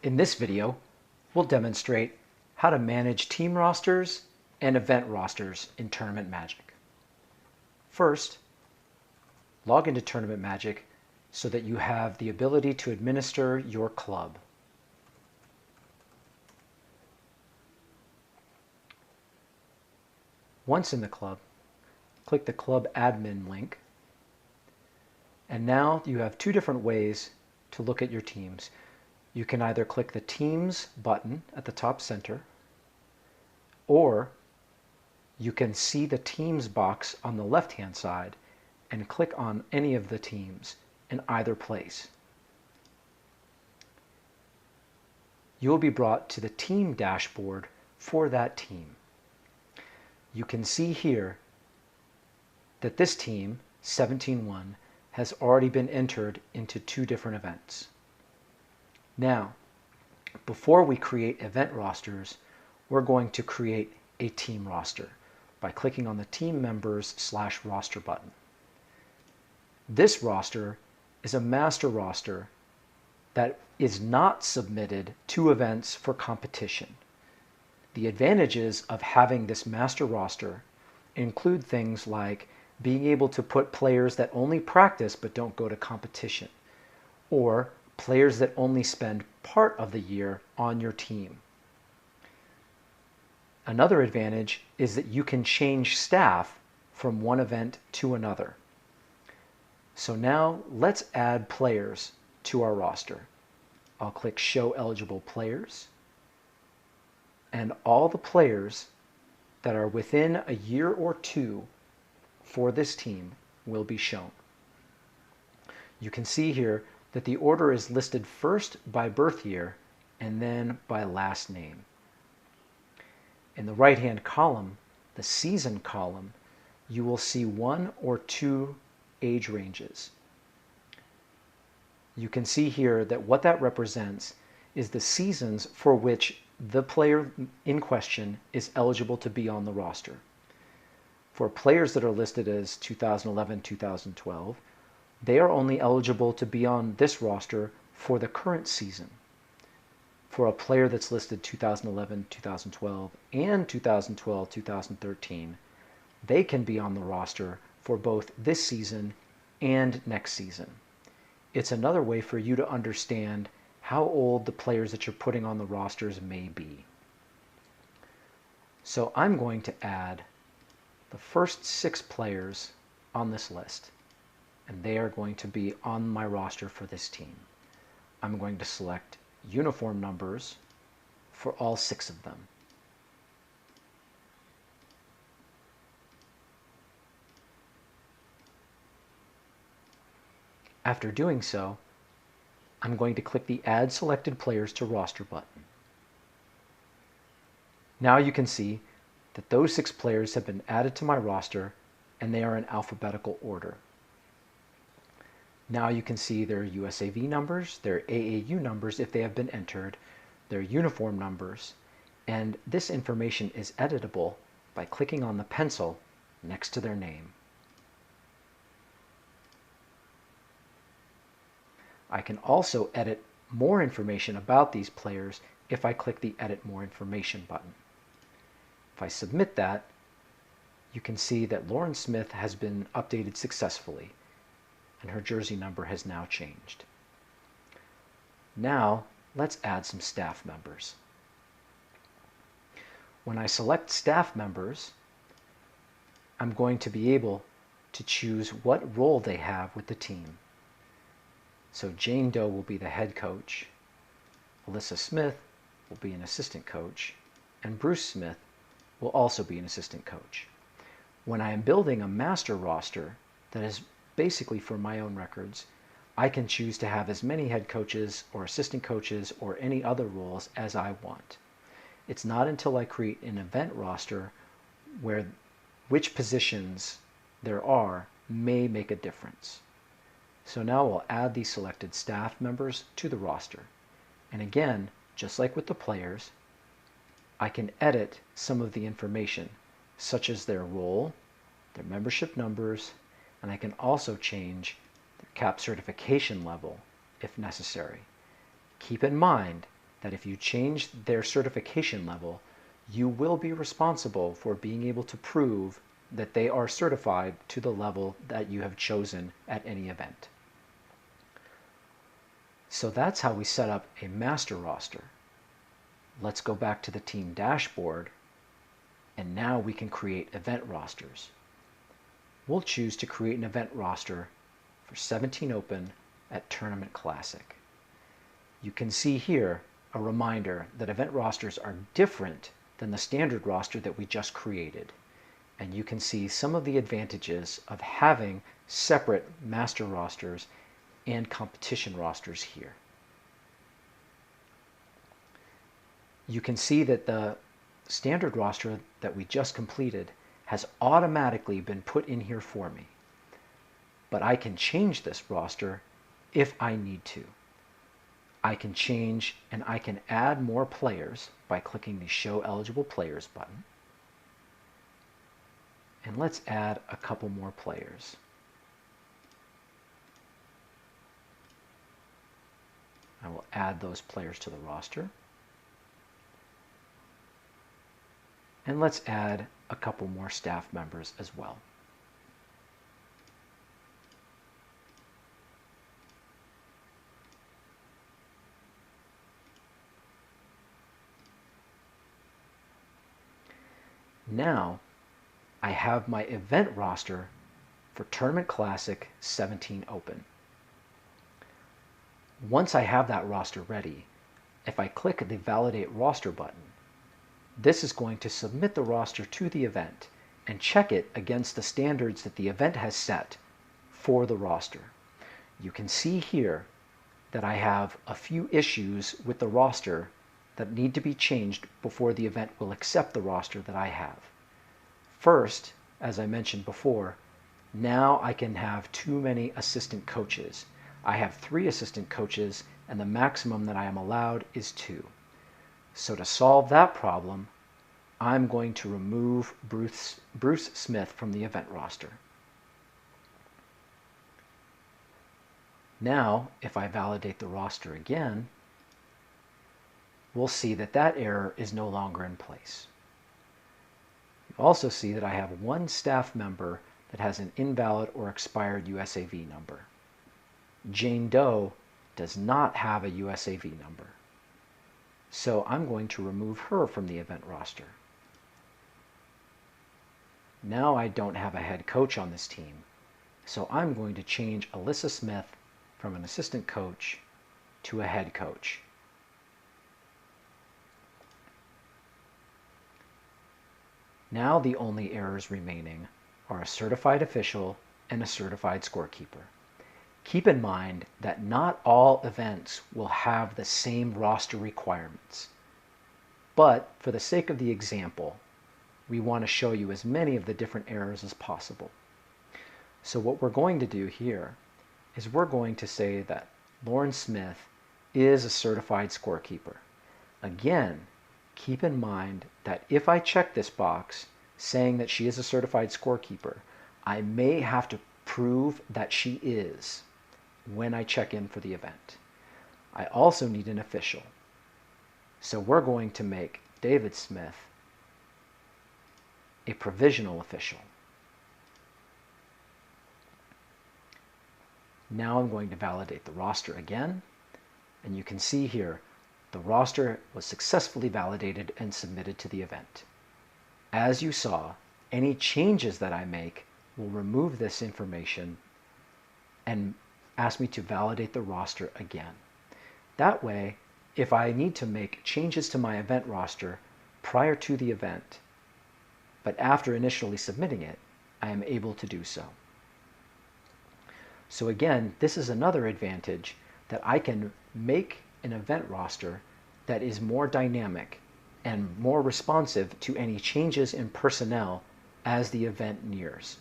In this video, we'll demonstrate how to manage team rosters and event rosters in Tournament Magic. First, log into Tournament Magic so that you have the ability to administer your club. Once in the club, click the Club Admin link, and now you have two different ways to look at your teams. You can either click the Teams button at the top center, or you can see the Teams box on the left-hand side and click on any of the teams in either place. You will be brought to the team dashboard for that team. You can see here that this team, 17-1, has already been entered into two different events. Now, before we create event rosters, we're going to create a team roster by clicking on the Team Members/Roster button. This roster is a master roster that is not submitted to events for competition. The advantages of having this master roster include things like being able to put players that only practice but don't go to competition, or players that only spend part of the year on your team. Another advantage is that you can change staff from one event to another. So now let's add players to our roster. I'll click Show Eligible Players, and all the players that are within a year or two for this team will be shown. You can see here that the order is listed first by birth year and then by last name. In the right-hand column, the season column, you will see one or two age ranges. You can see here that what that represents is the seasons for which the player in question is eligible to be on the roster. For players that are listed as 2011-2012, they are only eligible to be on this roster for the current season. For a player that's listed 2011-2012 and 2012-2013, they can be on the roster for both this season and next season. It's another way for you to understand how old the players that you're putting on the rosters may be. So I'm going to add the first 6 players on this list, and they are going to be on my roster for this team. I'm going to select uniform numbers for all 6 of them. After doing so, I'm going to click the Add Selected Players to Roster button. Now you can see that those 6 players have been added to my roster, and they are in alphabetical order. Now you can see their USAV numbers, their AAU numbers if they have been entered, their uniform numbers, and this information is editable by clicking on the pencil next to their name. I can also edit more information about these players if I click the Edit More Information button. If I submit that, you can see that Lauren Smith has been updated successfully, and her jersey number has now changed. Now, let's add some staff members. When I select staff members, I'm going to be able to choose what role they have with the team. So Jane Doe will be the head coach, Alyssa Smith will be an assistant coach, and Bruce Smith will also be an assistant coach. When I am building a master roster that is basically for my own records, I can choose to have as many head coaches or assistant coaches or any other roles as I want. It's not until I create an event roster where which positions there are may make a difference. So now we'll add these selected staff members to the roster. And again, just like with the players, I can edit some of the information, such as their role, their membership numbers, and I can also change the CAP certification level if necessary. Keep in mind that if you change their certification level, you will be responsible for being able to prove that they are certified to the level that you have chosen at any event. So that's how we set up a master roster. Let's go back to the team dashboard, and now we can create event rosters. We'll choose to create an event roster for 17 Open at Tournament Classic. You can see here a reminder that event rosters are different than the standard roster that we just created. And you can see some of the advantages of having separate master rosters and competition rosters here. You can see that the standard roster that we just completed has automatically been put in here for me. But I can change this roster if I need to. I can change and I can add more players by clicking the Show Eligible Players button. And let's add a couple more players. I will add those players to the roster. And let's add a couple more staff members as well. Now, I have my event roster for Tournament Classic 17 Open. Once I have that roster ready, if I click the Validate Roster button, this is going to submit the roster to the event and check it against the standards that the event has set for the roster. You can see here that I have a few issues with the roster that need to be changed before the event will accept the roster that I have. First, as I mentioned before, now I can have too many assistant coaches. I have 3 assistant coaches, and the maximum that I am allowed is 2. So to solve that problem, I'm going to remove Bruce Smith from the event roster. Now, if I validate the roster again, we'll see that that error is no longer in place. You also see that I have 1 staff member that has an invalid or expired USAV number. Jane Doe does not have a USAV number. So I'm going to remove her from the event roster. Now I don't have a head coach on this team, so I'm going to change Alyssa Smith from an assistant coach to a head coach. Now the only errors remaining are a certified official and a certified scorekeeper. Keep in mind that not all events will have the same roster requirements. But for the sake of the example, we want to show you as many of the different errors as possible. So what we're going to do here is we're going to say that Lauren Smith is a certified scorekeeper. Again, keep in mind that if I check this box saying that she is a certified scorekeeper, I may have to prove that she is when I check in for the event. I also need an official. So we're going to make David Smith a provisional official. Now I'm going to validate the roster again, and you can see here the roster was successfully validated and submitted to the event. As you saw, any changes that I make will remove this information and ask me to validate the roster again. That way, if I need to make changes to my event roster prior to the event, but after initially submitting it, I am able to do so. So again, this is another advantage that I can make an event roster that is more dynamic and more responsive to any changes in personnel as the event nears.